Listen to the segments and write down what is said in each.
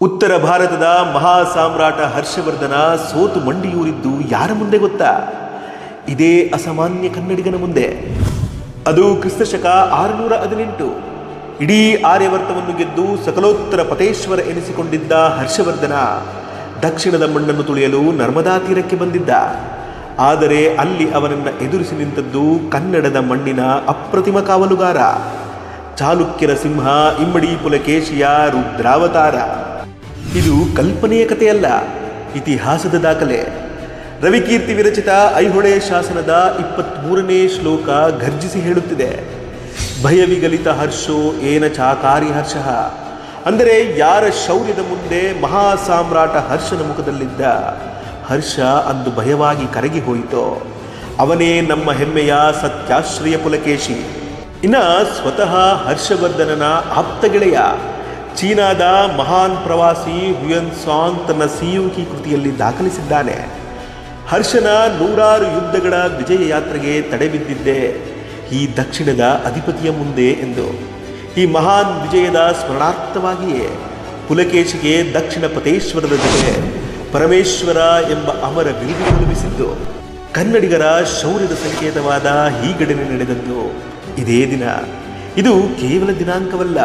ಉತ್ತರ ಭಾರತದ ಮಹಾ ಸಾಮ್ರಾಟ ಹರ್ಷವರ್ಧನ ಸೋತು ಮಂಡಿಯೂರಿದ್ದು ಯಾರ ಮುಂದೆ ಗೊತ್ತಾ? ಇದೇ ಅಸಾಮಾನ್ಯ ಕನ್ನಡಿಗನ ಮುಂದೆ. ಅದು ಕ್ರಿಸ್ತಶಕ 618. ಇಡೀ ಆರ್ಯವರ್ತವನ್ನು ಗೆದ್ದು ಸಕಲೋತ್ತರ ಪತೇಶ್ವರ ಎನಿಸಿಕೊಂಡಿದ್ದ ಹರ್ಷವರ್ಧನ ದಕ್ಷಿಣದ ಮಣ್ಣನ್ನು ತುಳಿಯಲು ನರ್ಮದಾ ತೀರಕ್ಕೆ ಬಂದಿದ್ದ. ಆದರೆ ಅಲ್ಲಿ ಅವನನ್ನು ಎದುರಿಸಿ ನಿಂತದ್ದು ಕನ್ನಡದ ಮಣ್ಣಿನ ಅಪ್ರತಿಮ ಕಾವಲುಗಾರ, ಚಾಲುಕ್ಯರ ಸಿಂಹ ಇಮ್ಮಡಿ ಪುಲಕೇಶಿಯ ರುದ್ರಾವತಾರ. ಇದು ಕಲ್ಪನೆಯ ಕಥೆಯಲ್ಲ, ಇತಿಹಾಸದ ದಾಖಲೆ. ರವಿಕೀರ್ತಿ ವಿರಚಿತ ಐಹೊಳೆ ಶಾಸನದ 23ನೇ ಶ್ಲೋಕ ಘರ್ಜಿಸಿ ಹೇಳುತ್ತಿದೆ: ಭಯವಿಗಲಿತ ಹರ್ಷೋ ಏನ ಚಾಕಾರಿ ಹರ್ಷಃ. ಅಂದರೆ ಯಾರ ಶೌರ್ಯದ ಮುಂದೆ ಮಹಾ ಸಾಮ್ರಾಟ ಹರ್ಷನ ಮುಖದಲ್ಲಿದ್ದ ಹರ್ಷ ಅಂದು ಭಯವಾಗಿ ಕರಗಿ ಹೋಯಿತೋ ಅವನೇ ನಮ್ಮ ಹೆಮ್ಮೆಯ ಸತ್ಯಾಶ್ರಯ ಪುಲಕೇಶಿ. ಇನ್ನು ಸ್ವತಃ ಹರ್ಷವರ್ಧನನ ಆಪ್ತ ಗೆಳೆಯ, ಚೀನಾದ ಮಹಾನ್ ಪ್ರವಾಸಿ ಹುಯನ್ ಸಾಂಗ್ ತನ್ನ ಸಿಯುಕಿ ಕೃತಿಯಲ್ಲಿ ದಾಖಲಿಸಿದ್ದಾನೆ: ಹರ್ಷನ 100 ಯುದ್ಧಗಳ ವಿಜಯ ಯಾತ್ರೆಗೆ ತಡೆಬಿದ್ದಿದ್ದೆ ಈ ದಕ್ಷಿಣದ ಅಧಿಪತಿಯ ಮುಂದೆ ಎಂದು. ಈ ಮಹಾನ್ ವಿಜಯದ ಸ್ಮರಣಾರ್ಥವಾಗಿಯೇ ಪುಲಕೇಶಿಗೆ ದಕ್ಷಿಣ ಪತೇಶ್ವರದ ಜೊತೆ ಪರಮೇಶ್ವರ ಎಂಬ ಅಮರ ಬಿರುದು ಲಭಿಸಿದ್ದು. ಕನ್ನಡಿಗರ ಶೌರ್ಯದ ಸಂಕೇತವಾದ ಈ ಘಟನೆ ನಡೆದದ್ದು ಇದೇ ದಿನ. ಇದು ಕೇವಲ ದಿನಾಂಕವಲ್ಲ,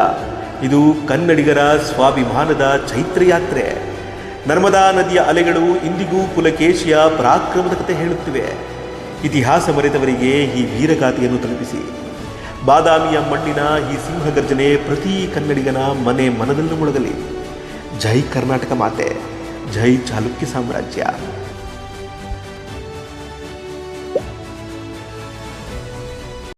ಇದು ಕನ್ನಡಿಗರ ಸ್ವಾಭಿಮಾನದ ಚೈತ್ರಯಾತ್ರೆ. ನರ್ಮದಾ ನದಿಯ ಅಲೆಗಳು ಇಂದಿಗೂ ಪುಲಕೇಶಿಯ ಪರಾಕ್ರಮದ ಕಥೆ ಹೇಳುತ್ತಿವೆ. ಇತಿಹಾಸ ಮರೆತವರಿಗೆ ಈ ವೀರಗಾಥೆಯನ್ನು ತಲುಪಿಸಿ. ಬಾದಾಮಿಯ ಮಣ್ಣಿನ ಈ ಸಿಂಹಗರ್ಜನೆ ಪ್ರತಿ ಕನ್ನಡಿಗನ ಮನೆ ಮನದಲ್ಲೂ ಮೊಳಗಲಿ. ಜೈ ಕರ್ನಾಟಕ ಮಾತೆ, ಜೈ ಚಾಲುಕ್ಯ ಸಾಮ್ರಾಜ್ಯ.